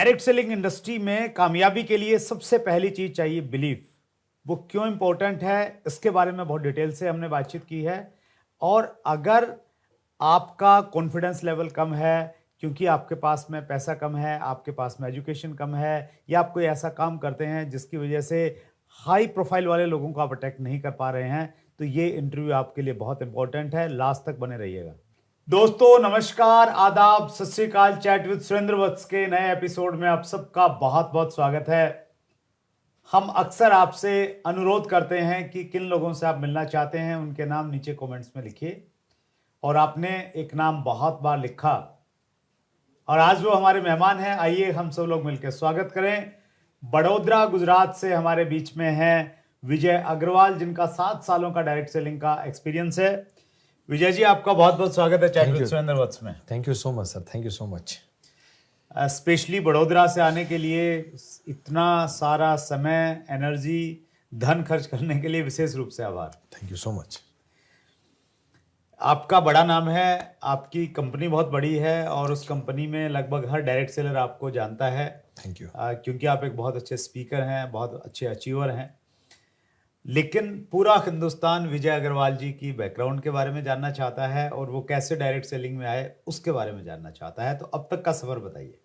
Direct selling industry में कामयाबी के लिए सबसे पहली चीज चाहिए बिलीफ। वो क्यों इंपॉर्टेंट है इसके बारे में बहुत डिटेल से हमने बातचीत की है। और अगर आपका कॉन्फिडेंस लेवल कम है क्योंकि आपके पास में पैसा कम है, आपके पास में एजुकेशन कम है, या आप कोई ऐसा काम करते हैं जिसकी वजह से हाई प्रोफाइल वाले लोगों को आप अटैक नहीं कर पा रहे हैं, तो ये इंटरव्यू आपके लिए बहुत इंपॉर्टेंट है। लास्ट तक बने रहिएगा। दोस्तों नमस्कार, आदाब, सत श्री अकाल। चैट विद सुरेंद्र वत्स के नए एपिसोड में आप सबका बहुत बहुत स्वागत है। हम अक्सर आपसे अनुरोध करते हैं कि किन लोगों से आप मिलना चाहते हैं उनके नाम नीचे कमेंट्स में लिखिए, और आपने एक नाम बहुत बार लिखा और आज वो हमारे मेहमान हैं। आइए हम सब लोग मिलकर स्वागत करें। बड़ौदा गुजरात से हमारे बीच में हैं विजय अग्रवाल, जिनका 7 सालों का डायरेक्ट सेलिंग का एक्सपीरियंस है। विजय जी, आपका बहुत बहुत स्वागत है चैट विद सुरेंद्र वत्स में। Thank you so much sir, thank you so much. Specially Baroda से आने के लिए, इतना सारा समय, एनर्जी, धन खर्च करने के लिए विशेष रूप से आभार। Thank you so much. आपका बड़ा नाम है, आपकी कंपनी बहुत बड़ी है और उस कंपनी में लगभग हर डायरेक्ट सेलर आपको जानता है। Thank you. क्योंकि आप एक बहुत अच्छे स्पीकर हैं, बहुत अच्छे अचीवर हैं। लेकिन पूरा हिंदुस्तान विजय अग्रवाल जी की बैकग्राउंड के बारे में जानना चाहता है और वो कैसे डायरेक्ट सेलिंग में आए उसके बारे में जानना चाहता है। तो अब तक का सफ़र बताइए।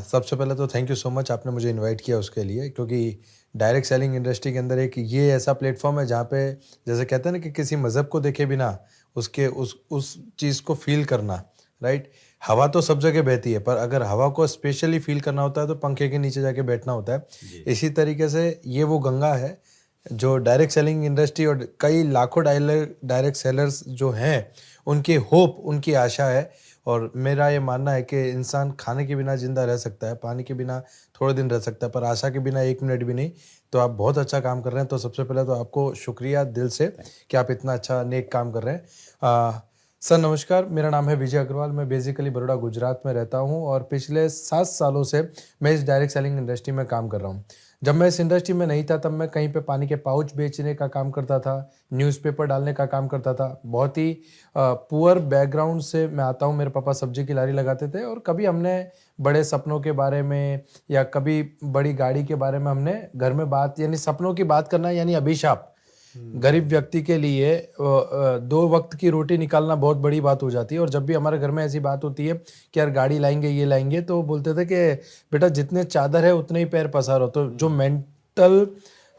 सबसे पहले तो थैंक यू सो मच, आपने मुझे इनवाइट किया उसके लिए, क्योंकि डायरेक्ट सेलिंग इंडस्ट्री के अंदर एक ये ऐसा प्लेटफॉर्म है जहाँ पे जैसे कहते हैं ना कि किसी मज़हब को देखे बिना उसके उस चीज़ को फील करना, राइट। हवा तो सब जगह बहती है, पर अगर हवा को स्पेशली फील करना होता है तो पंखे के नीचे जाके बैठना होता है। इसी तरीके से ये वो गंगा है जो डायरेक्ट सेलिंग इंडस्ट्री और कई लाखों डायरेक्ट सेलर्स जो हैं उनकी होप, उनकी आशा है। और मेरा ये मानना है कि इंसान खाने के बिना ज़िंदा रह सकता है, पानी के बिना थोड़े दिन रह सकता है, पर आशा के बिना 1 मिनट भी नहीं। तो आप बहुत अच्छा काम कर रहे हैं। तो सबसे पहले तो आपको शुक्रिया दिल से कि आप इतना अच्छा नेक काम कर रहे हैं। सर नमस्कार, मेरा नाम है विजय अग्रवाल। मैं बेसिकली बड़ौदा गुजरात में रहता हूं और पिछले 7 सालों से मैं इस डायरेक्ट सेलिंग इंडस्ट्री में काम कर रहा हूं। जब मैं इस इंडस्ट्री में नहीं था तब मैं कहीं पे पानी के पाउच बेचने का काम करता था, न्यूज़पेपर डालने का काम करता था। बहुत ही पुअर बैकग्राउंड से मैं आता हूं। मेरे पापा सब्जी की लारी लगाते थे और कभी हमने बड़े सपनों के बारे में या कभी बड़ी गाड़ी के बारे में हमने घर में बात, यानी सपनों की बात करना यानी अभिशाप। गरीब व्यक्ति के लिए 2 वक्त की रोटी निकालना बहुत बड़ी बात हो जाती है। और जब भी हमारे घर में ऐसी बात होती है कि यार गाड़ी लाएंगे, ये लाएंगे, तो बोलते थे कि बेटा जितने चादर है उतने ही पैर पसारो। तो जो मेंटल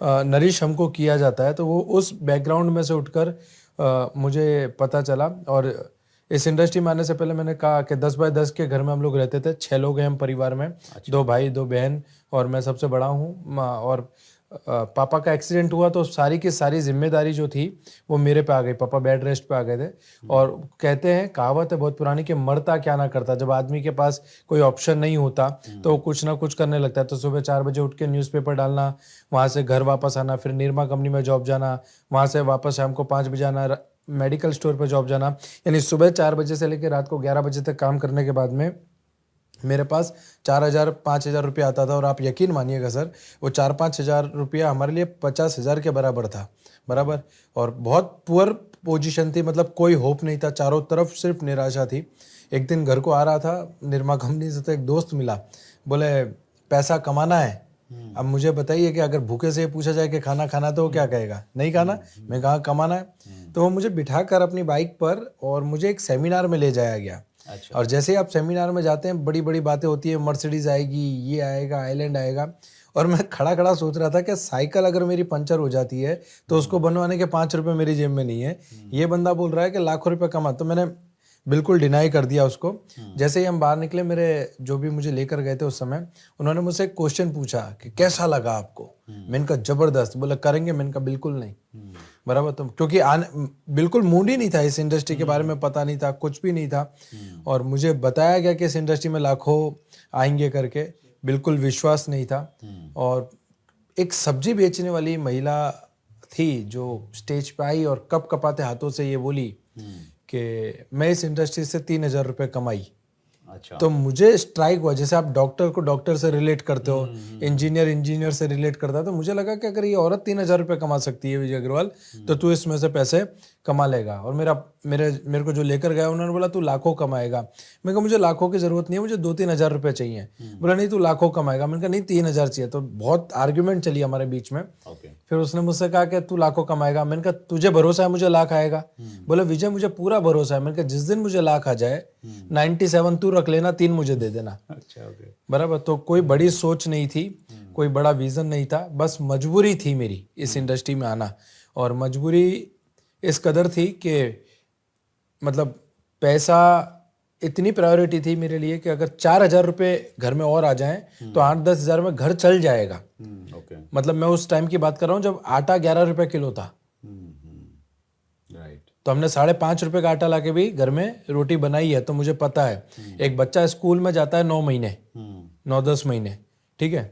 नरिश हमको किया जाता है, तो वो उस बैकग्राउंड में से उठकर मुझे पता चला। और इस इंडस्ट्री में आने से पहले मैंने कहा कि 10 बाय 10 के घर में हम लोग रहते थे। 6 लोग हैं हम परिवार में। 2 भाई 2 बहन और मैं सबसे बड़ा हूँ। और पापा का एक्सीडेंट हुआ तो सारी की सारी जिम्मेदारी जो थी वो मेरे पे आ गई। पापा बेड रेस्ट पे आ गए थे। और कहते हैं, कहावत है बहुत पुरानी, कि मरता क्या ना करता। जब आदमी के पास कोई ऑप्शन नहीं होता तो वो कुछ ना कुछ करने लगता है। तो सुबह 4 बजे उठ के न्यूज़पेपर डालना, वहाँ से घर वापस आना, फिर निरमा कंपनी में जॉब जाना, वहाँ से वापस शाम को 5 बजे आना, मेडिकल स्टोर पर जॉब जाना। यानी सुबह 4 बजे से लेकर रात को 11 बजे तक काम करने के बाद में मेरे पास 4,000-5,000 रुपया आता था। और आप यकीन मानिएगा सर, वो 4-5 हज़ार रुपया हमारे लिए 50,000 के बराबर था, बराबर। और बहुत पुअर पोजीशन थी, मतलब कोई होप नहीं था, चारों तरफ सिर्फ निराशा थी। एक दिन घर को आ रहा था निरमा कंपनी से, तो एक दोस्त मिला, बोले पैसा कमाना है। अब मुझे बताइए कि अगर भूखे से पूछा जाए कि खाना खाना, तो वो क्या कहेगा, नहीं खाना। मैं कहा कमाना है। तो वो मुझे बिठाकर अपनी बाइक पर और मुझे एक सेमिनार में ले जाया गया। अच्छा। और जैसे ही आप सेमिनार में जाते हैं, बड़ी बड़ी बातें होती है, मर्सिडीज आएगी, ये आएगा, आइलैंड आएगा। और मैं खड़ा खड़ा सोच रहा था कि साइकिल अगर मेरी पंचर हो जाती है तो उसको बनवाने के 5 रुपए मेरी जेब में नहीं है। ये बंदा बोल रहा है कि लाखों रुपए कमा। तो मैंने बिल्कुल डिनाई कर दिया उसको। जैसे ही हम बाहर निकले, मेरे जो भी मुझे लेकर गए थे उस समय, उन्होंने मुझसे एक क्वेश्चन पूछा कि कैसा लगा आपको। मैंने कहा जबरदस्त। बोला करेंगे। मैंने कहा बिल्कुल नहीं, बराबर। तो क्योंकि बिल्कुल मूड ही नहीं था, इस इंडस्ट्री के बारे में पता नहीं था, कुछ भी नहीं था। और मुझे बताया गया कि इस इंडस्ट्री में लाखों आएंगे करके, बिल्कुल विश्वास नहीं था। और एक सब्जी बेचने वाली महिला थी जो स्टेज पे आई और कप कपाते हाथों से ये बोली कि मैं इस इंडस्ट्री से 3,000 रुपये कमाई। अच्छा। तो मुझे स्ट्राइक हुआ, जैसे आप डॉक्टर को डॉक्टर से रिलेट करते हो, इंजीनियर इंजीनियर से रिलेट करता है, तो मुझे लगा कि अगर ये औरत 3,000 रुपये कमा सकती है विजय अग्रवाल, तो तू इसमें से पैसे कमा लेगा। और मेरे को जो लेकर गया उन्होंने बोला तू लाखों कमाएगा। मैंने कहा मुझे लाखों की जरूरत नहीं है, मुझे 2-3 हज़ार रुपये चाहिए। बोला नहीं तू लाखों कमाएगा। मैंने कहा नहीं 3,000 चाहिए। तो बहुत आर्ग्यूमेंट चली हमारे बीच में। फिर उसने मुझसे कहा कि तू लाखों कमाएगा। मैंने कहा तुझे भरोसा है मुझे लाख आएगा? बोले विजय मुझे पूरा भरोसा है। मैंने कहा जिस दिन मुझे लाख आ जाए 97 तू रख लेना, 3 मुझे दे देना। अच्छा, ओके। बराबर। तो कोई बड़ी सोच नहीं थी, कोई बड़ा विजन नहीं था, बस मजबूरी थी मेरी इस इंडस्ट्री में आना। और मजबूरी इस कदर थी कि मतलब पैसा इतनी प्रायोरिटी थी मेरे लिए कि अगर 4,000 रुपये घर में और आ जाएं तो 8-10 हज़ार में घर चल जाएगा। ओके। मतलब मैं उस टाइम की बात कर रहा हूँ जब आटा 11 रुपये किलो था। राइट। तो हमने 5.5 रुपये का आटा लाके भी घर में रोटी बनाई है। तो मुझे पता है एक बच्चा स्कूल में जाता है 9 महीने 9-10 महीने, ठीक है,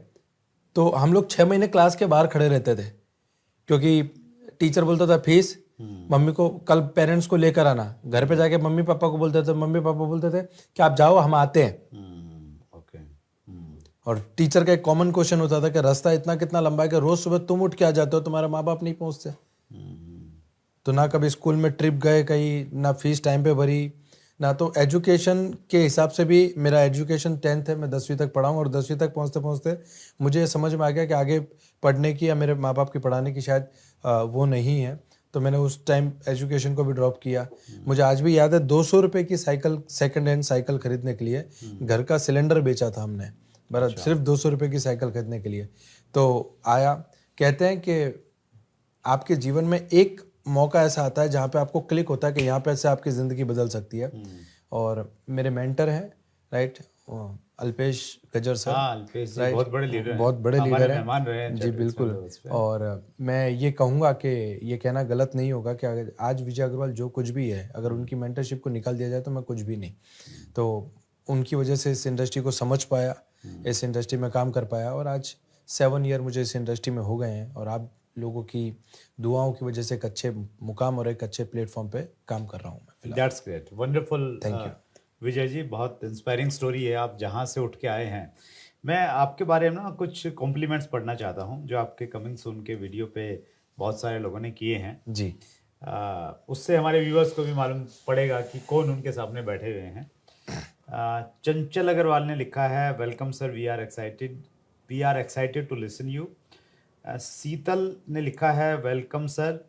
तो हम लोग 6 महीने क्लास के बाहर खड़े रहते थे क्योंकि टीचर बोलता था फीस, मम्मी को कल पेरेंट्स को लेकर आना। घर पे जाके मम्मी पापा को बोलते थे, मम्मी पापा बोलते थे कि आप जाओ हम आते हैं। ओके। और टीचर का एक कॉमन क्वेश्चन होता था कि रास्ता इतना कितना लंबा है कि रोज सुबह तुम उठ के आ जाते हो, तुम्हारे माँ बाप नहीं पहुंचते। तो ना कभी स्कूल में ट्रिप गए कहीं, ना फीस टाइम पे भरी, ना तो एजुकेशन के हिसाब से भी मेरा एजुकेशन 10th है, मैं 10वीं तक पढ़ा हूँ। और 10वीं तक पहुँचते पहुँचते मुझे समझ में आ गया कि आगे पढ़ने की या मेरे माँ बाप की पढ़ाने की शायद वो नहीं है। तो मैंने उस टाइम एजुकेशन को भी ड्रॉप किया। मुझे आज भी याद है 200 रुपये की साइकिल, सेकंड हैंड साइकिल खरीदने के लिए घर का सिलेंडर बेचा था हमने, बराबर। सिर्फ 200 रुपये की साइकिल खरीदने के लिए। तो आया, कहते हैं कि आपके जीवन में एक मौका ऐसा आता है जहाँ पे आपको क्लिक होता है कि यहाँ पे से आपकी ज़िंदगी बदल सकती है। और मेरे मेंटर हैं, राइट, अल्पेश गजर सर। हाँ, अल्पेश जी बहुत बड़े लीडर हैं, बहुत बड़े हमारे लीडर हैं, मेहमान रहे हैं जी बिल्कुल। और मैं ये कहूँगा कि ये कहना गलत नहीं होगा कि अगर आज विजय अग्रवाल जो कुछ भी है, अगर उनकी मेंटरशिप को निकाल दिया जाए तो मैं कुछ भी नहीं। तो उनकी वजह से इस इंडस्ट्री को समझ पाया, इस इंडस्ट्री में काम कर पाया। और आज 7 ईयर मुझे इस इंडस्ट्री में हो गए हैं और आप लोगों की दुआओं की वजह से एक अच्छे मुकाम और एक अच्छे प्लेटफॉर्म पे काम कर रहा हूँ मैं। That's great, wonderful. Thank you Vijay ji, बहुत इंस्पायरिंग स्टोरी है, आप जहाँ से उठ के आए हैं। मैं आपके बारे में ना कुछ कॉम्प्लीमेंट्स पढ़ना चाहता हूँ जो आपके कमिंग सून के वीडियो पे बहुत सारे लोगों ने किए हैं जी। उससे हमारे व्यूअर्स को भी मालूम पड़ेगा कि कौन उनके सामने बैठे हुए हैं। चंचल अग्रवाल ने लिखा है, welcome sir, we are excited to listen you. Sheetal ने लिखा है, वेलकम सर,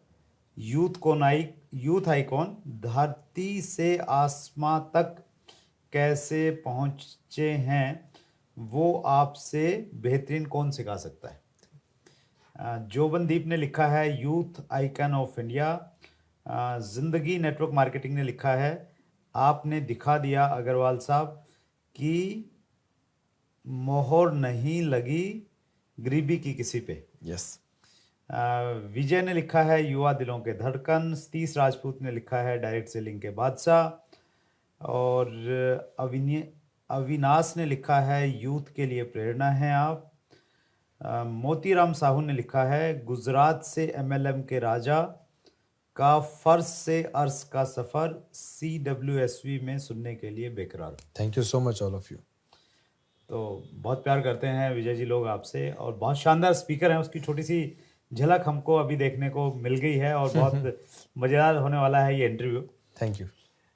यूथ आइकॉन, धरती से आसमां तक कैसे पहुंचे हैं वो आपसे बेहतरीन कौन सिखा सकता है। जोबनदीप ने लिखा है, यूथ आइकन ऑफ इंडिया। जिंदगी नेटवर्क मार्केटिंग ने लिखा है, आपने दिखा दिया अग्रवाल साहब कि मोहर नहीं लगी गरीबी की किसी पे। यस। विजय ने लिखा है, युवा दिलों के धड़कन। सतीश राजपूत ने लिखा है, डायरेक्ट सेलिंग के बादशाह। और अविनाश ने लिखा है, यूथ के लिए प्रेरणा है आप। मोतीराम साहू ने लिखा है, गुजरात से MLM के राजा का फर्श से अर्श का सफर, CWSV में सुनने के लिए बेकरार। Thank you so much all of you. तो बहुत प्यार करते हैं विजय जी लोग आपसे, और बहुत शानदार स्पीकर हैं, उसकी छोटी सी झलक हमको अभी देखने को मिल गई है और बहुत मज़ेदार होने वाला है ये interview. Thank you.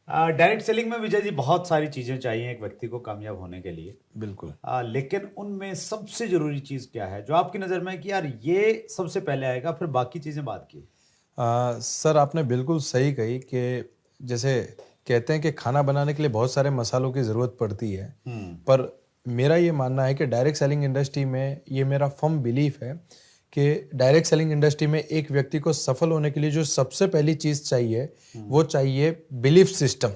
Direct selling में विजय जी बहुत सारी चीज़ें चाहिए एक व्यक्ति को कामयाब होने के लिए, बिल्कुल। लेकिन उनमें सबसे ज़रूरी चीज़ क्या है जो आपकी नज़र में कि यार ये सबसे पहले आएगा, फिर बाकी चीज़ें बाद की? सर आपने बिल्कुल सही कही कि जैसे कहते हैं कि खाना बनाने के लिए बहुत सारे मसालों की ज़रूरत पड़ती है, पर मेरा ये मानना है कि डायरेक्ट सेलिंग इंडस्ट्री में, ये मेरा फर्म बिलीफ है कि डायरेक्ट सेलिंग इंडस्ट्री में एक व्यक्ति को सफल होने के लिए जो सबसे पहली चीज़ चाहिए वो चाहिए बिलीफ सिस्टम।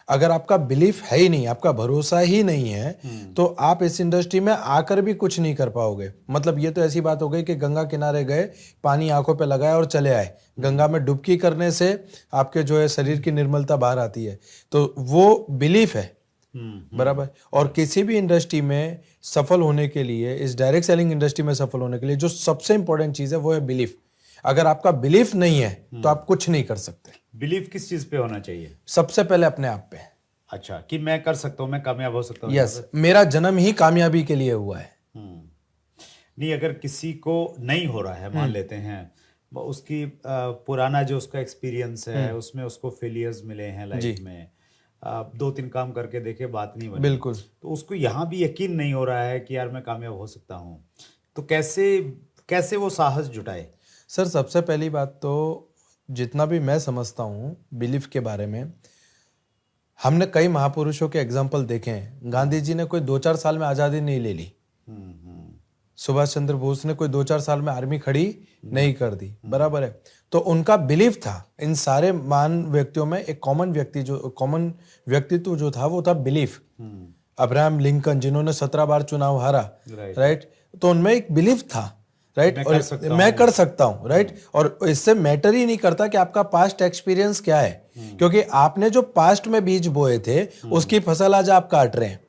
अगर आपका बिलीफ है ही नहीं, आपका भरोसा ही नहीं है, तो आप इस इंडस्ट्री में आकर भी कुछ नहीं कर पाओगे। मतलब ये तो ऐसी बात हो गई कि गंगा किनारे गए, पानी आंखों पे लगाया और चले आए। गंगा में डुबकी करने से आपके जो है शरीर की निर्मलता बाहर आती है, तो वो बिलीफ है, बराबर। और किसी भी इंडस्ट्री में सफल होने के लिए, इस डायरेक्ट सेलिंग इंडस्ट्री में सफल होने के लिए जो सबसे इंपॉर्टेंट चीज़ है वो है बिलीफ। अगर आपका बिलीफ नहीं है तो आप कुछ नहीं कर सकते। बिलीव किस चीज़ पे होना चाहिए? सबसे पहले अपने आप पे। अच्छा, कि मैं कर सकता हूँ, मैं कामयाब हो सकता हूँ। यस, मेरा जन्म ही कामयाबी के लिए हुआ है। नहीं, अगर किसी को नहीं हो रहा है, मान लेते हैं उसकी पुराना जो उसका एक्सपीरियंस है उसमें उसको फेलियर्स मिले हैं लाइफ जी में, 2-3 काम करके देखे, बात नहीं बनी, बिल्कुल। तो उसको यहाँ भी यकीन नहीं हो रहा है कि यार मैं कामयाब हो सकता हूँ, तो कैसे कैसे वो साहस जुटाए? सर सबसे पहली बात तो जितना भी मैं समझता हूँ बिलीफ के बारे में, हमने कई महापुरुषों के एग्जाम्पल देखे हैं। गांधी जी ने कोई 2-4 साल में आज़ादी नहीं ले ली। सुभाष चंद्र बोस ने कोई 2-4 साल में आर्मी खड़ी नहीं कर दी, बराबर है। तो उनका बिलीफ था। इन सारे महान व्यक्तियों में एक कॉमन व्यक्तित्व जो था वो था बिलीफ। अब्राहम लिंकन जिन्होंने 17 बार चुनाव हारा, राइट, तो उनमें एक बिलीफ था, राइट, और मैं कर सकता हूँ, राइट। और इससे मैटर ही नहीं करता कि आपका पास्ट एक्सपीरियंस क्या है, क्योंकि आपने जो पास्ट में बीज बोए थे उसकी फसल आज आप काट रहे हैं,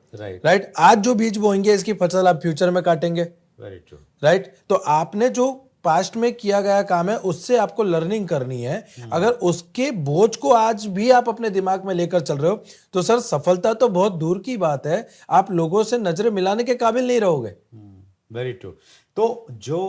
राइट। आज जो बीज बोएंगे इसकी फसल आप फ्यूचर में काटेंगे, राइट। तो आपने जो पास्ट में किया गया काम है उससे आपको लर्निंग करनी है। अगर उसके बोझ को आज भी आप अपने दिमाग में लेकर चल रहे हो तो सर सफलता तो बहुत दूर की बात है, आप लोगों से नजरें मिलाने के काबिल नहीं रहोगे। Very true. तो जो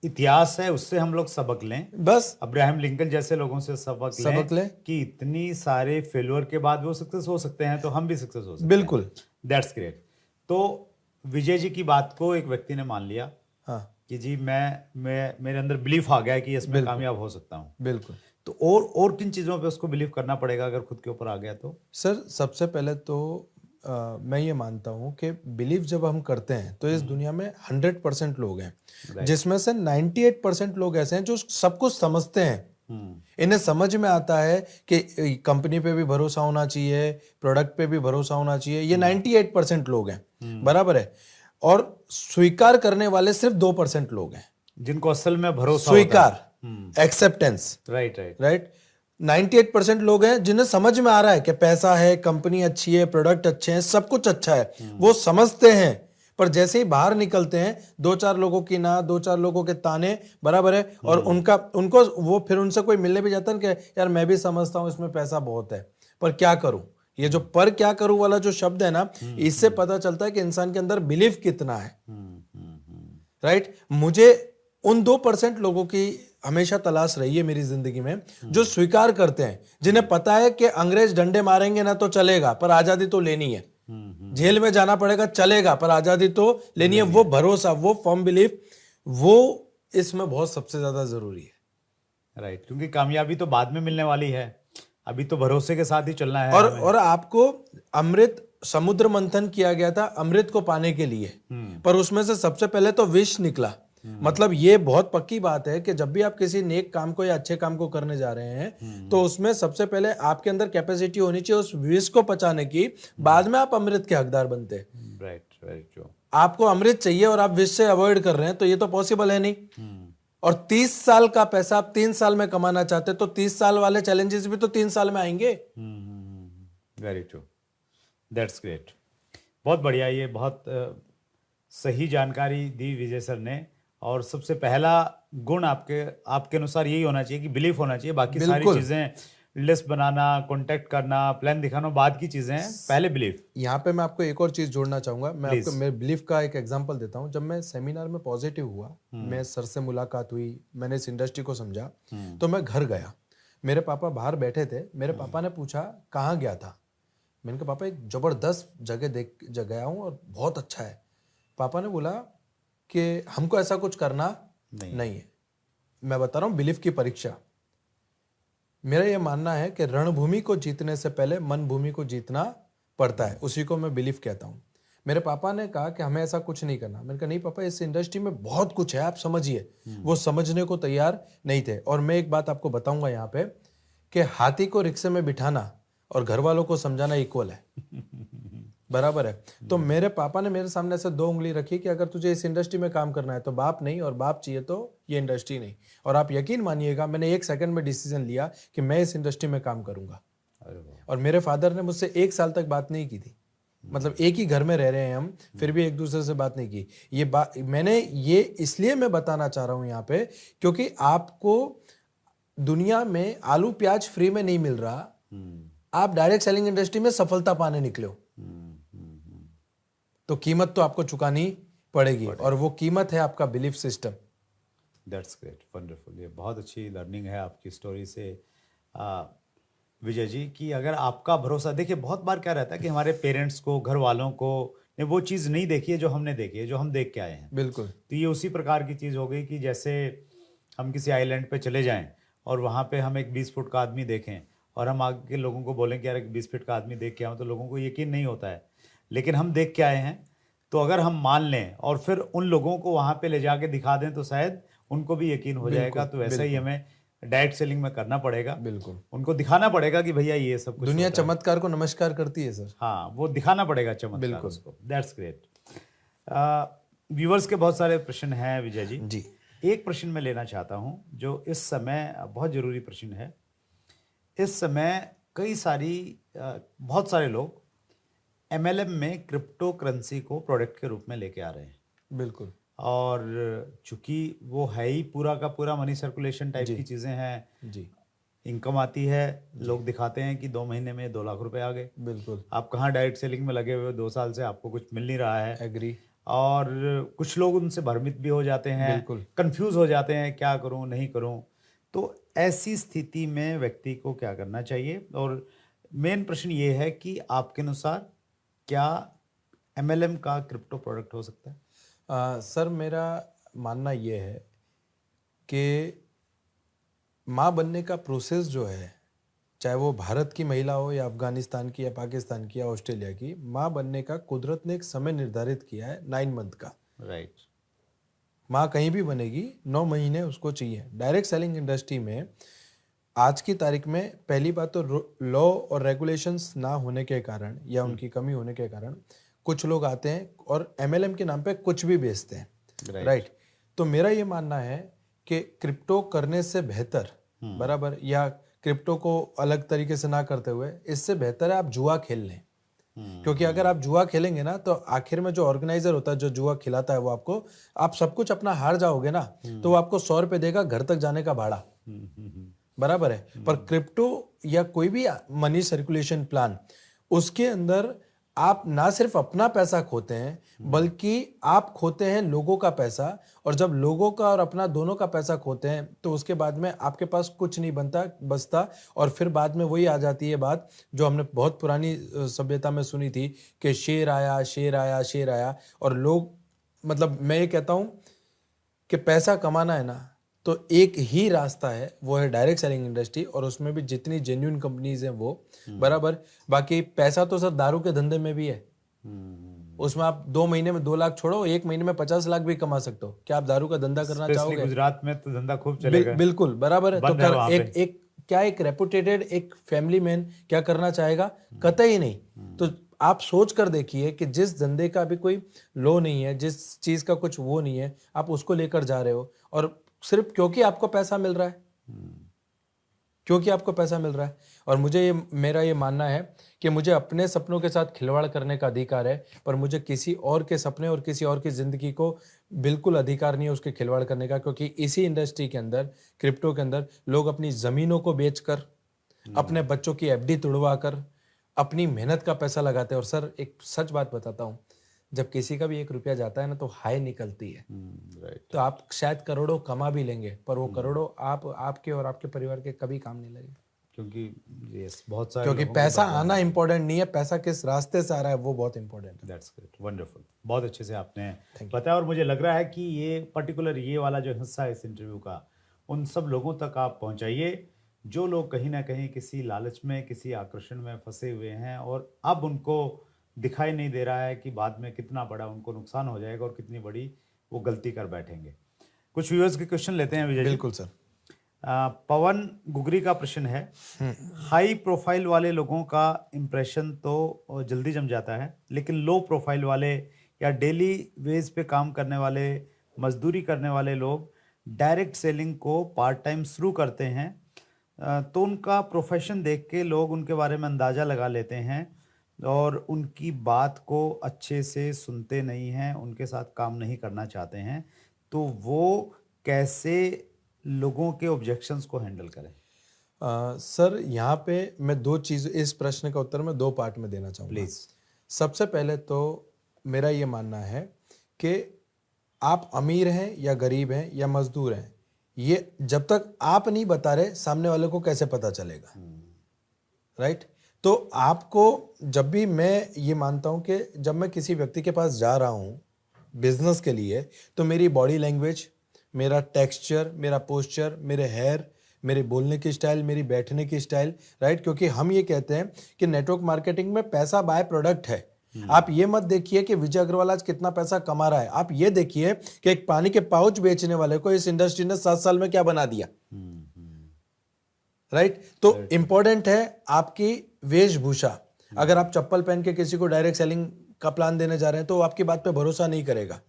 इतिहास है उससे हम लोग सबक लें, बस अब्राहम लिंकन जैसे लोगों से सबक लें कि इतनी सारे फेलियर के बाद वो सक्सेस हो सकते हैं, तो हम भी सक्सेस हो सकते हैं। बिल्कुल, दैट्स ग्रेट। तो विजय जी की बात को एक व्यक्ति ने मान लिया, हाँ, कि जी मैं मेरे अंदर बिलीफ आ गया कि इसमें कामयाब हो सकता हूँ। बिल्कुल। तो और किन चीजों पे उसको बिलीव करना पड़ेगा अगर खुद के ऊपर आ गया तो? सर सबसे पहले तो मैं ये मानता हूँ कि बिलीव जब हम करते हैं तो इस दुनिया में 100% लोग हैं जिसमें से 98% लोग ऐसे हैं जो सब कुछ समझते हैं। इन्हें समझ में आता है कि कंपनी पे भी भरोसा होना चाहिए, प्रोडक्ट पे भी भरोसा होना चाहिए। ये 98% लोग हैं, बराबर है। और स्वीकार करने वाले सिर्फ 2% लोग हैं जिनको असल में भरोसा स्वीकार, एक्सेप्टेंस, राइट। 98% लोग हैं जिन्हें समझ में आ रहा है कि पैसा है, कंपनी अच्छी है, प्रोडक्ट अच्छे हैं, सब कुछ अच्छा है, वो समझते हैं। पर जैसे ही बाहर निकलते हैं 2-4 लोगों की ना, 2-4 लोगों के ताने, बराबर है, और उनको वो फिर उनसे कोई मिलने भी जाता है कि यार मैं भी समझता हूं इसमें पैसा बहुत है पर क्या करूं। ये जो पर क्या करूं वाला जो शब्द है ना, इससे पता चलता है कि इंसान के अंदर बिलीफ कितना है, राइट। मुझे उन 2% लोगों की हमेशा तलाश रही है मेरी जिंदगी में जो स्वीकार करते हैं, जिन्हें पता है कि अंग्रेज डंडे मारेंगे ना तो चलेगा पर आजादी तो लेनी है, जेल में जाना पड़ेगा चलेगा पर आजादी तो लेनी है। वो भरोसा, वो फर्म बिलीफ, वो इसमें बहुत सबसे ज्यादा जरूरी है, राइट। क्योंकि कामयाबी तो बाद में मिलने वाली है, अभी तो भरोसे के साथ ही चलना है। और आपको अमृत, समुद्र मंथन किया गया था अमृत को पाने के लिए, पर उसमें से सबसे पहले तो विष निकला। मतलब ये बहुत पक्की बात है कि जब भी आप किसी नेक काम को या अच्छे काम को करने जा रहे हैं तो उसमें सबसे पहले आपके अंदर कैपेसिटी होनी चाहिए उस विष को पचाने की, बाद में आप अमृत के हकदार बनते हैं। Right, very true. आपको अमृत चाहिए और आप विष से अवॉइड कर रहे हैं तो ये तो पॉसिबल है नहीं। और 30 साल का पैसा आप 3 साल में कमाना चाहते तो 30 साल वाले चैलेंजेस भी तो 3 साल में आएंगे। Very true, that's great. बहुत बढ़िया, ये बहुत सही जानकारी दी विजय सर ने। और सबसे पहला गुण आपके अनुसार यही होना चाहिए कि बिलीफ होना चाहिए। बाकी सारी चीजें, लिस्ट बनाना, कांटेक्ट करना, प्लान दिखाना बाद की चीजें हैं, पहले बिलीफ। यहाँ पे मैं आपको एक और चीज जोड़ना चाहूंगा। मैं आपको मेरे बिलीफ का एक एग्जांपल देता हूँ। जब मैं सेमिनार में पॉजिटिव हुआ, मैं सर से मुलाकात हुई, मैंने इस इंडस्ट्री को समझा, तो मैं घर गया। मेरे पापा बाहर बैठे थे। मेरे पापा ने पूछा कहाँ गया था। मैंने कहा पापा एक जबरदस्त जगह गया हूँ और बहुत अच्छा है। पापा ने बोला कि हमको ऐसा कुछ करना नहीं है। मैं बता रहा हूं बिलीफ की परीक्षा। मेरा यह मानना है कि रणभूमि को जीतने से पहले मन भूमि को जीतना पड़ता है, उसी को मैं बिलीफ कहता हूं। मेरे पापा ने कहा कि हमें ऐसा कुछ नहीं करना। मैंने कहा नहीं पापा, इस इंडस्ट्री में बहुत कुछ है, आप समझिए। वो समझने को तैयार नहीं थे। और मैं एक बात आपको बताऊंगा यहाँ पे कि हाथी को रिक्शे में बिठाना और घर वालों को समझाना इक्वल है, बराबर है। तो मेरे पापा ने मेरे सामने ऐसे 2 उंगली रखी कि अगर तुझे इस इंडस्ट्री में काम करना है तो बाप नहीं, और बाप चाहिए तो ये इंडस्ट्री नहीं। और आप यकीन मानिएगा मैंने 1 सेकंड में डिसीजन लिया कि मैं इस इंडस्ट्री में काम करूंगा। और मेरे फादर ने मुझसे 1 साल तक बात नहीं की थी। मतलब एक ही घर में रह रहे हैं हम, फिर भी एक दूसरे से बात नहीं की। ये बात मैंने ये इसलिए मैं बताना चाह रहा हूं यहाँ पे, क्योंकि आपको दुनिया में आलू प्याज फ्री में नहीं मिल रहा, आप डायरेक्ट सेलिंग इंडस्ट्री में सफलता पाने निकले हो, तो कीमत तो आपको चुकानी पड़ेगी, और वो कीमत है आपका belief system. That's great, wonderful. ये बहुत अच्छी लर्निंग है आपकी स्टोरी से विजय जी, कि अगर आपका भरोसा, देखिए बहुत बार क्या रहता है कि हमारे पेरेंट्स को, घर वालों को ने वो चीज़ नहीं देखी है जो हमने देखी है, जो हम देख के आए हैं। बिल्कुल। तो ये उसी प्रकार की चीज़ हो गई कि जैसे हम किसी आइलैंड पे चले जाएं और वहाँ पे हम एक 20 फुट का आदमी देखें और हम आगे के लोगों को बोलें कि यार एक 20 फीट का आदमी देख के आऊँ, तो लोगों को यकीन नहीं होता है। लेकिन हम देख के आए हैं, तो अगर हम मान लें और फिर उन लोगों को वहाँ पे ले जाके दिखा दें तो शायद उनको भी यकीन हो जाएगा। तो वैसा ही हमें डायरेक्ट सेलिंग में करना पड़ेगा। बिल्कुल, उनको दिखाना पड़ेगा कि भैया ये सब कुछ दुनिया होता है। चमत्कार को नमस्कार करती है सर। हाँ, वो दिखाना पड़ेगा चमत्कार बिल्कुल। उसको। That's great. व्यूवर्स के बहुत सारे प्रश्न हैं विजय जी। जी। एक प्रश्न मैं लेना चाहता हूं जो इस समय बहुत जरूरी प्रश्न है। इस समय बहुत सारे लोग MLM में क्रिप्टो करेंसी को प्रोडक्ट के रूप में लेके आ रहे हैं। बिल्कुल। और चूंकि वो है ही पूरा का पूरा मनी सर्कुलेशन टाइप जी। की चीज़ें हैं, जी। इनकम आती है, लोग दिखाते हैं कि 2 महीने में 2 लाख रुपए आ गए। बिल्कुल। आप कहाँ डायरेक्ट सेलिंग में लगे हुए हो, 2 साल से आपको कुछ मिल नहीं रहा है। एग्री। और कुछ लोग उनसे भ्रमित भी हो जाते हैं, बिल्कुल। कंफ्यूज हो जाते हैं, क्या करूं नहीं करूं। तो ऐसी स्थिति में व्यक्ति को क्या करना चाहिए? और मेन प्रश्न ये है कि आपके अनुसार क्या MLM का क्रिप्टो प्रोडक्ट हो सकता है? सर मेरा मानना ये है कि माँ बनने का प्रोसेस जो है, चाहे वो भारत की महिला हो या अफगानिस्तान की या पाकिस्तान की या ऑस्ट्रेलिया की, माँ बनने का कुदरत ने एक समय निर्धारित किया है 9 मंथ का। राइट। माँ कहीं भी बनेगी, 9 महीने उसको चाहिए। डायरेक्ट सेलिंग इंडस्ट्री में आज की तारीख में पहली बात तो लॉ और रेगुलेशंस ना होने के कारण या उनकी कमी होने के कारण कुछ लोग आते हैं और MLM के नाम पे कुछ भी बेचते हैं। राइट। तो मेरा ये मानना है कि क्रिप्टो करने से बेहतर, बराबर, या क्रिप्टो को अलग तरीके से ना करते हुए, इससे बेहतर है आप जुआ खेल लें। क्योंकि अगर आप जुआ खेलेंगे ना, तो आखिर में जो ऑर्गेनाइजर होता है, जो जुआ खिलाता है, वो आपको, आप सब कुछ अपना हार जाओगे ना, तो वो आपको 100 रुपये देगा घर तक जाने का भाड़ा। बराबर है। पर क्रिप्टो या कोई भी मनी सर्कुलेशन प्लान, उसके अंदर आप ना सिर्फ अपना पैसा खोते हैं बल्कि आप खोते हैं लोगों का पैसा। और जब लोगों का और अपना दोनों का पैसा खोते हैं तो उसके बाद में आपके पास कुछ नहीं बचता। और फिर बाद में वही आ जाती है बात जो हमने बहुत पुरानी सभ्यता में सुनी थी कि शेर आया शेर आया शेर आया। और लोग, मतलब मैं ये कहता हूं कि पैसा कमाना है ना, तो एक ही रास्ता है, वो है डायरेक्ट सेलिंग इंडस्ट्री। और उसमें भी जितनी जेन्युइन कंपनीज हैं वो, बराबर। बाकी पैसा तो सर दारू के धंधे में भी है। उसमें आप 2 महीने में 2 लाख छोड़ो, 1 महीने में 50 लाख भी कमा सकते हो। क्या आप दारू का धंधा करना चाहोगे? गुजरात में तो धंधा खूब चलेगा। बिल्कुल, बराबर है। तो बंद है वहाँ पे। एक रेपुटेटेड एक फैमिली मैन क्या करना चाहेगा? कतई नहीं। तो आप सोच कर देखिए कि जिस धंधे का भी कोई लो नहीं है, जिस चीज का कुछ वो नहीं है, आप उसको लेकर जा रहे हो, और सिर्फ क्योंकि आपको पैसा मिल रहा है, क्योंकि आपको पैसा मिल रहा है। और मेरा ये मानना है कि मुझे अपने सपनों के साथ खिलवाड़ करने का अधिकार है, पर मुझे किसी और के सपने और किसी और की जिंदगी को बिल्कुल अधिकार नहीं है उसके खिलवाड़ करने का। क्योंकि इसी इंडस्ट्री के अंदर, क्रिप्टो के अंदर, लोग अपनी जमीनों को बेचकर, अपने बच्चों की FD तुड़वा कर अपनी मेहनत का पैसा लगाते हैं। और सर एक सच बात बताता हूँ, जब किसी का भी 1 रुपया जाता है ना, तो हाय निकलती है। तो आप शायद करोड़ों कमा भी लेंगे, पर वो करोड़ों आपके और आपके परिवार के कभी काम नहीं लगे। क्योंकि बहुत सारे क्योंकि पैसा आना इंपॉर्टेंट नहीं है, पैसा किस रास्ते से आ रहा है वो बहुत इंपॉर्टेंट है। That's great, wonderful. बहुत अच्छे से आपने बताया। और मुझे लग रहा है कि ये पर्टिकुलर ये वाला जो हिस्सा है इस इंटरव्यू का, उन सब लोगों तक आप पहुंचाइए जो लोग कहीं ना कहीं किसी लालच में, किसी आकर्षण में फंसे हुए हैं और अब उनको दिखाई नहीं दे रहा है कि बाद में कितना बड़ा उनको नुकसान हो जाएगा और कितनी बड़ी वो गलती कर बैठेंगे। कुछ व्यूअर्स के क्वेश्चन लेते हैं विजय जी। बिल्कुल सर। पवन गुगरी का प्रश्न है, हाई प्रोफाइल वाले लोगों का इंप्रेशन तो जल्दी जम जाता है, लेकिन लो प्रोफाइल वाले या डेली वेज पे काम करने वाले, मजदूरी करने वाले लोग डायरेक्ट सेलिंग को पार्ट टाइम शुरू करते हैं, तो उनका प्रोफेशन देख के लोग उनके बारे में अंदाज़ा लगा लेते हैं और उनकी बात को अच्छे से सुनते नहीं हैं, उनके साथ काम नहीं करना चाहते हैं। तो वो कैसे लोगों के ऑब्जेक्शंस को हैंडल करें? सर यहाँ पे मैं दो चीज, इस प्रश्न का उत्तर मैं दो पार्ट में देना चाहूँगा। प्लीज। सबसे पहले तो मेरा ये मानना है कि आप अमीर हैं या गरीब हैं या मजदूर हैं, ये जब तक आप नहीं बता रहे सामने वाले को कैसे पता चलेगा, राइट? तो आपको, जब भी मैं ये मानता हूं कि जब मैं किसी व्यक्ति के पास जा रहा हूं बिजनेस के लिए, तो मेरी बॉडी लैंग्वेज, मेरा टेक्सचर, मेरा पोस्चर, मेरे हेयर, मेरे बोलने की स्टाइल, मेरी बैठने की स्टाइल, राइट? क्योंकि हम ये कहते हैं कि नेटवर्क मार्केटिंग में पैसा बाय प्रोडक्ट है। आप ये मत देखिए कि विजय अग्रवाल आज कितना पैसा कमा रहा है, आप ये देखिए कि एक पानी के पाउच बेचने वाले को इस इंडस्ट्री ने 7 साल में क्या बना दिया, राइट? तो इंपॉर्टेंट है आपकी वेशभूषा। अगर आप चप्पल पहन के किसी को डायरेक्ट सेलिंग का प्लान देने जा रहे हैं तो वो आपकी बात पे भरोसा नहीं करेगा,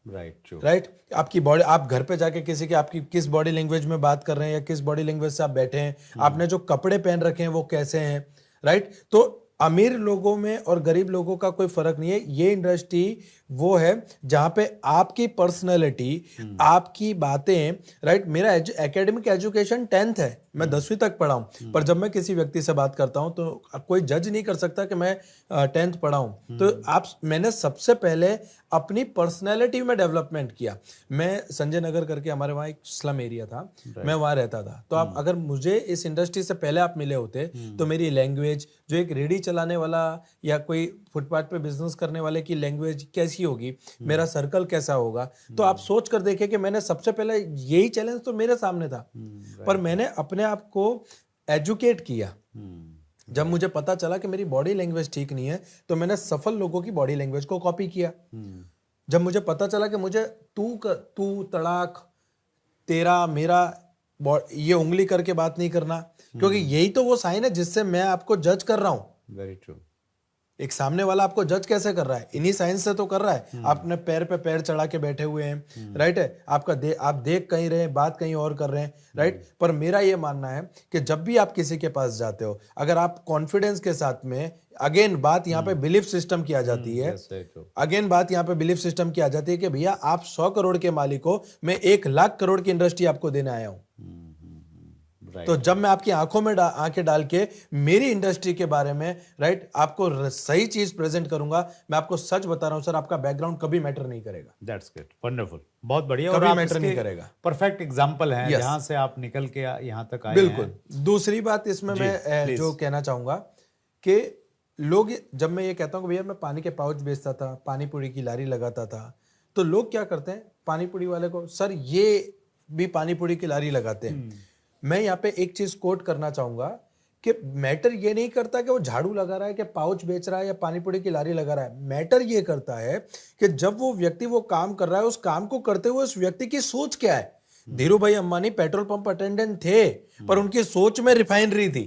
राइट? आपकी बॉडी, आप घर पे जाके किसी की, आपकी किस बॉडी लैंग्वेज में बात कर रहे हैं या किस बॉडी लैंग्वेज से आप बैठे हैं, आपने जो कपड़े पहन रखे हैं वो कैसे हैं, राइट? तो अमीर लोगों में और गरीब लोगों का कोई फर्क नहीं है। ये इंडस्ट्री वो है जहां पे आपकी पर्सनैलिटी, आपकी बातें, राइट? मेरा एकेडमिक एजुकेशन 10th है, मैं 10वीं तक पढ़ा हूं, पर जब मैं किसी व्यक्ति से बात करता हूं तो कोई जज नहीं कर सकता कि मैं 10th पढ़ा हूं। तो मैंने सबसे पहले अपनी पर्सनैलिटी में डेवलपमेंट किया। मैं संजय नगर करके, हमारे वहाँ एक स्लम एरिया था, मैं वहाँ रहता था। तो आप अगर मुझे इस इंडस्ट्री से पहले आप मिले होते तो मेरी लैंग्वेज, जो एक रेडी चलाने वाला या कोई फुटपाथ पे बिजनेस करने वाले की लैंग्वेज कैसी होगी, मेरा सर्कल कैसा होगा, तो आप सोच कर देखिए कि मैंने सबसे पहले, यही चैलेंज तो मेरे सामने था, पर मैंने अपने आप को एजुकेट किया। जब मुझे पता चला कि मेरी बॉडी लैंग्वेज ठीक नहीं है तो मैंने सफल लोगों की बॉडी लैंग्वेज को कॉपी किया। जब मुझे पता चला कि मुझे तू तड़ाक, तेरा, मेरा, ये उंगली करके बात नहीं करना, क्योंकि यही तो वो साइन है जिससे मैं आपको जज कर रहा हूं। Very true. एक सामने वाला आपको जज कैसे कर रहा है, इन्हीं साइंस से तो कर रहा है। आपने पैर पे पैर चढ़ा के बैठे हुए हैं, राइट है? आप देख कहीं रहे हैं, बात कहीं और कर रहे हैं, राइट? पर मेरा ये मानना है कि जब भी आप किसी के पास जाते हो, अगर आप कॉन्फिडेंस के साथ में, अगेन बात यहाँ पे बिलीफ सिस्टम की आ जाती है, अगेन बात यहाँ पे बिलीफ सिस्टम की आ जाती है कि भैया आप 100 करोड़ के मालिक हो, मैं 1 लाख करोड़ की इंडस्ट्री आपको देने आया हूं। तो जब मैं आपकी आंखों में आंखें डाल के मेरी इंडस्ट्री के बारे में, राइट, आपको सही चीज प्रेजेंट करूंगा, मैं आपको सच बता रहा हूं सर, आपका बैकग्राउंड कभी मैटर नहीं करेगा। दैट्स ग्रेट, वंडरफुल, बहुत बढ़िया। कभी और आप मैटर नहीं इसके करेगा। परफेक्ट एग्जांपल हैं, Yes. जहां से आप निकल के यहां तक आए बिल्कुल। हैं। दूसरी बात इसमें मैं please. जो कहना चाहूंगा कि लोग, जब मैं ये कहता हूं कि भैया मैं पानी के पाउच बेचता था, पानी पूरी की लारी लगाता था, तो लोग क्या करते हैं, पानी पूरी वाले को, सर ये भी पानी पूरी की लारी लगाते हैं। मैं यहाँ पे एक चीज कोट करना चाहूंगा कि मैटर ये नहीं करता कि वो झाड़ू लगा रहा है, कि पाउच बेच रहा है या पानी पूरी की लारी लगा रहा है। मैटर ये करता है कि जब वो व्यक्ति वो काम कर रहा है, उस काम को करते हुए उस व्यक्ति की सोच क्या है। धीरू भाई अंबानी पेट्रोल पंप अटेंडेंट थे, पर उनकी सोच में रिफाइनरी थी,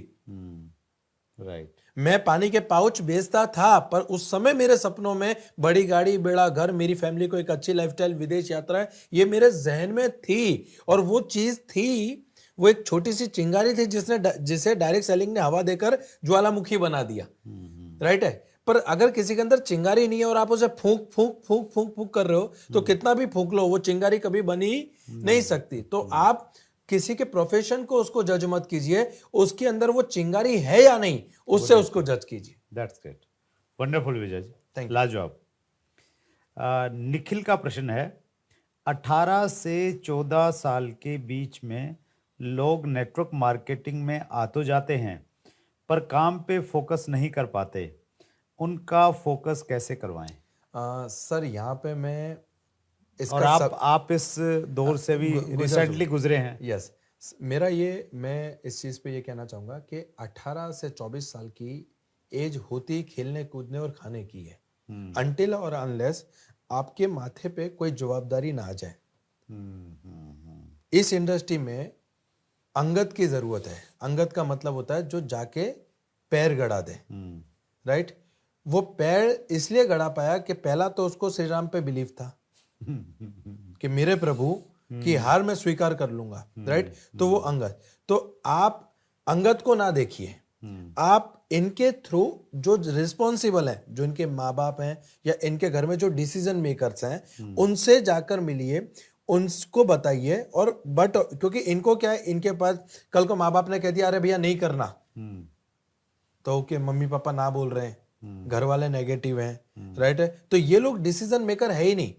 राइट? मैं पानी के पाउच बेचता था, पर उस समय मेरे सपनों में बड़ी गाड़ी, बड़ा घर, मेरी फैमिली को एक अच्छी लाइफस्टाइल, विदेश यात्रा, ये मेरे जहन में थी। और वो चीज थी, वो एक छोटी सी चिंगारी थी जिसे डायरेक्ट सेलिंग ने हवा देकर ज्वालामुखी बना दिया, राइट है? पर अगर किसी के अंदर चिंगारी नहीं है और आप उसे फूंक फूंक फूंक फूंक फूंक कर रहे हो, तो कितना भी फूंक लो, वो चिंगारी कभी बनी नहीं सकती। तो आप किसी के प्रोफेशन को उसको जज मत कीजिए, उसके अंदर वो चिंगारी है या नहीं, उससे उसको जज कीजिए। That's great, wonderful Vijay ji, Thank you. लाजवाब। निखिल का प्रश्न है, 18 से 14 साल के बीच में लोग नेटवर्क मार्केटिंग में आ तो जाते हैं, पर काम पे फोकस नहीं कर पाते, उनका फोकस कैसे करवाएं? सर यहाँ पे मैं इसका और आप इस दौर से भी रिसेंटली गुजरे हैं। यस, मैं इस चीज पे ये कहना चाहूंगा कि 18 से 24 साल की एज होती खेलने कूदने और खाने की है, अनटिल और अनलेस आपके माथे पे कोई जवाबदारी ना आ जाए। इस इंडस्ट्री में अंगत की जरूरत है। अंगत का मतलब होता है जो जाके पैर गड़ा दे, राइट? वो पैर इसलिए गड़ा पाया कि पहला तो उसको श्री राम पे बिलीव था कि मेरे प्रभु की हार मैं स्वीकार कर लूंगा, राइट? तो वो अंगत, तो आप अंगत को ना देखिए, आप इनके थ्रू जो रिस्पॉन्सिबल हैं, जो इनके माँ बाप हैं या इनके घर में जो डिसीजन मेकर्स हैं, उनसे जाकर मिलिए, उनको बताइए। और बट क्योंकि इनको क्या है, इनके पास कल को माँ बाप ने कह दिया अरे भैया नहीं करना, तो कि मम्मी पापा ना बोल रहे हैं, घर वाले नेगेटिव हैं, राइट है, तो ये लोग डिसीजन मेकर है ही नहीं।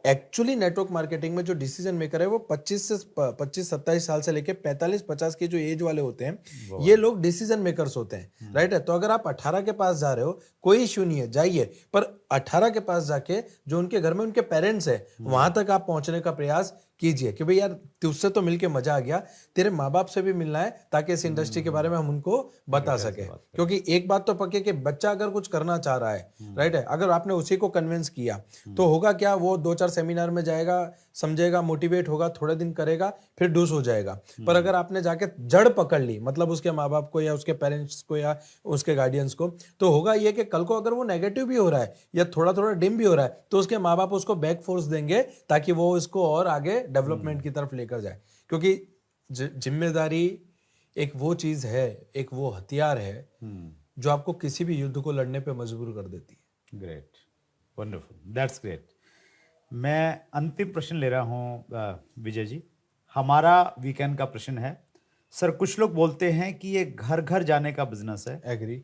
एक्चुअली नेटवर्क मार्केटिंग में जो डिसीजन मेकर है वो 25-27 साल से लेके 45-50 के जो एज वाले होते हैं, ये लोग डिसीजन मेकर्स होते हैं, राइट है। तो अगर आप 18 के पास जा रहे हो कोई इश्यू नहीं है, जाइए, पर 18 के पास जाके जो उनके घर में उनके पेरेंट्स है वहां तक आप पहुंचने का प्रयास कीजिए कि भाई यार तुझसे तो मिलके मजा आ गया, तेरे माँ बाप से भी मिलना है ताकि इस इंडस्ट्री के बारे में हम उनको बता सके। क्योंकि एक बात तो पक्की कि बच्चा अगर कुछ करना चाह रहा है, राइट है, अगर आपने उसी को कन्विंस किया तो होगा क्या, वो 2-4 सेमिनार में जाएगा, समझेगा, मोटिवेट होगा, थोड़े दिन करेगा, फिर डूस हो जाएगा। पर अगर आपने जाके जड़ पकड़ ली, मतलब उसके माँ बाप को या उसके पेरेंट्स को या उसके गार्डियंस को, तो होगा ये कि कल को अगर वो नेगेटिव भी हो रहा है या थोड़ा थोड़ा डिम भी हो रहा है तो उसके माँ बाप उसको बैक फोर्स देंगे ताकि वो इसको और आगे डेवलपमेंट की तरफ लेकर जाए। क्योंकि जिम्मेदारी एक वो चीज है, एक वो हथियार है जो आपको किसी भी युद्ध को लड़ने पे मजबूर कर देती है। Great, wonderful, that's great. मैं अंतिम प्रश्न ले रहा हूँ विजय जी। हमारा वीकेंड का प्रश्न है, सर कुछ लोग बोलते हैं कि ये घर घर जाने का बिजनेस है, एग्री,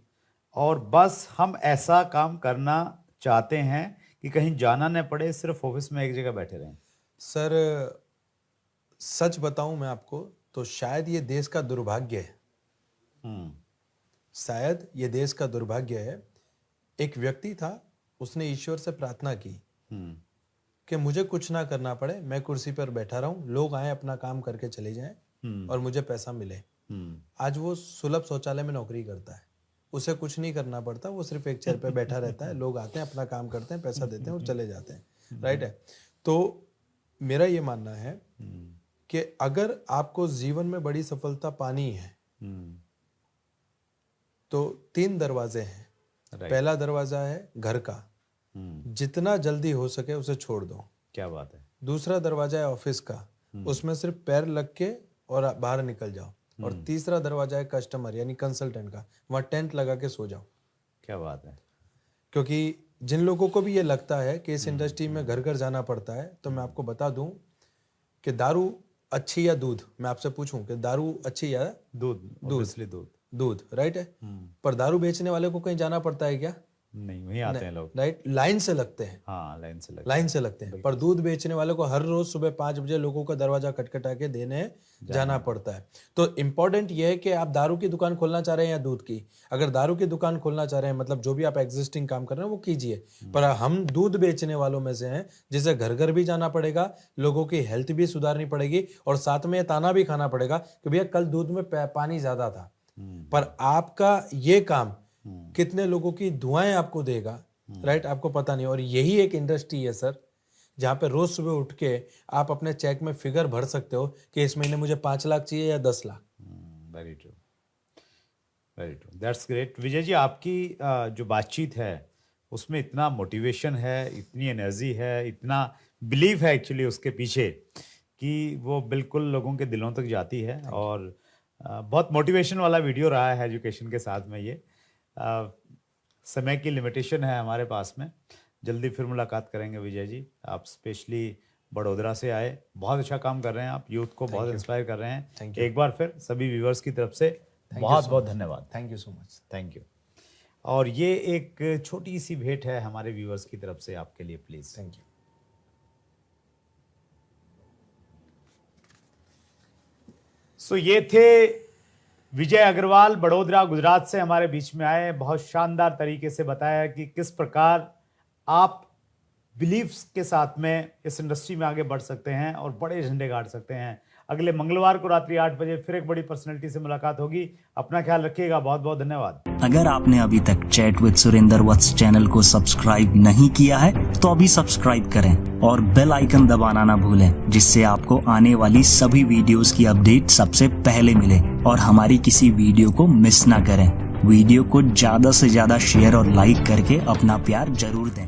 और बस हम ऐसा काम करना चाहते हैं कि कहीं जाना न पड़े, सिर्फ ऑफिस में एक जगह बैठे रहें। सर सच बताऊं मैं आपको तो शायद ये देश का दुर्भाग्य है। शायद ये देश का दुर्भाग्य है। एक व्यक्ति था, उसने ईश्वर से प्रार्थना की कि मुझे कुछ ना करना पड़े, मैं कुर्सी पर बैठा रहूं, लोग आए अपना काम करके चले जाएं और मुझे पैसा मिले। आज वो सुलभ शौचालय में नौकरी करता है, उसे कुछ नहीं करना पड़ता, वो सिर्फ एक चेयर पे बैठा रहता है, लोग आते हैं, अपना काम करते हैं, पैसा देते हैं और चले जाते हैं, राइट है। तो मेरा ये मानना है कि अगर आपको जीवन में बड़ी सफलता पानी है तो 3 दरवाजे हैं। पहला दरवाजा है घर का, जितना जल्दी हो सके उसे छोड़ दो। क्या बात है। दूसरा दरवाजा है ऑफिस का, उसमें सिर्फ पैर लग के और बाहर निकल जाओ। और तीसरा दरवाजा है कस्टमर यानी कंसल्टेंट का, वहां टेंट लगा के सो जाओ। क्या बात है। क्योंकि जिन लोगों को भी ये लगता है कि इस इंडस्ट्री में घर घर जाना पड़ता है, तो मैं आपको बता दूं कि दारू अच्छी या दूध, मैं आपसे पूछूं कि दारू अच्छी या दूध, राइट है। पर दारू बेचने वाले को कहीं जाना पड़ता है क्या? नहीं, वहीं आते हैं लोग, राइट, लाइन से लगते हैं। हाँ, लाइन से लगते हैं। पर दूध बेचने वाले को हर रोज सुबह 5 बजे लोगों का दरवाजा खटखटा के देने जाना पड़ता है। तो इम्पोर्टेंट ये है कि आप दारू की दुकान खोलना चाह रहे हैं या दूध की। अगर दारू की दुकान खोलना चाह रहे हैं, मतलब जो भी आप एग्जिस्टिंग काम कर रहे हैं वो कीजिए, पर हम दूध बेचने वालों में से हैं जिसे घर घर भी जाना पड़ेगा, लोगों की हेल्थ भी सुधारनी पड़ेगी और साथ में ताना भी खाना पड़ेगा कि भैया कल दूध में पानी ज्यादा था। पर आपका ये काम कितने लोगों की दुआएं आपको देगा, राइट, आपको पता नहीं। और यही एक इंडस्ट्री है सर, जहां पे रोज सुबह उठ के आप अपने चेक में फिगर भर सकते हो कि इस महीने मुझे 5 लाख चाहिए या 10 lakh. Very true, very true, that's great. Vijay ji, आपकी जो बातचीत है उसमें इतना मोटिवेशन है, इतनी एनर्जी है, इतना बिलीव है एक्चुअली उसके पीछे कि वो बिल्कुल लोगों के दिलों तक जाती है। और बहुत मोटिवेशन वाला वीडियो रहा है एजुकेशन के साथ में। ये समय की लिमिटेशन है हमारे पास में, जल्दी फिर मुलाकात करेंगे विजय जी। आप स्पेशली बड़ोदरा से आए, बहुत अच्छा काम कर रहे हैं आप, यूथ को बहुत इंस्पायर कर रहे हैं। एक बार फिर सभी व्यूअर्स की तरफ से बहुत बहुत धन्यवाद। Thank you so much. Thank you. और ये एक छोटी सी भेंट है हमारे व्यूअर्स की तरफ से आपके लिए, प्लीज। Thank you. सो ये थे विजय अग्रवाल, बड़ोदरा गुजरात से हमारे बीच में आए। बहुत शानदार तरीके से बताया कि किस प्रकार आप बिलीव्स के साथ में इस इंडस्ट्री में आगे बढ़ सकते हैं और बड़े झंडे गाड़ सकते हैं। अगले मंगलवार को रात्रि 8 बजे फिर एक बड़ी पर्सनैलिटी से मुलाकात होगी। अपना ख्याल रखिएगा। बहुत बहुत धन्यवाद। अगर आपने अभी तक chat with Surendra Vats channel को सब्सक्राइब नहीं किया है तो अभी सब्सक्राइब करें और बेल आइकन दबाना ना भूलें, जिससे आपको आने वाली सभी वीडियोस की अपडेट सबसे पहले मिले और हमारी किसी वीडियो को मिस ना करें। वीडियो को ज्यादा से ज्यादा शेयर और लाइक करके अपना प्यार जरूर दें।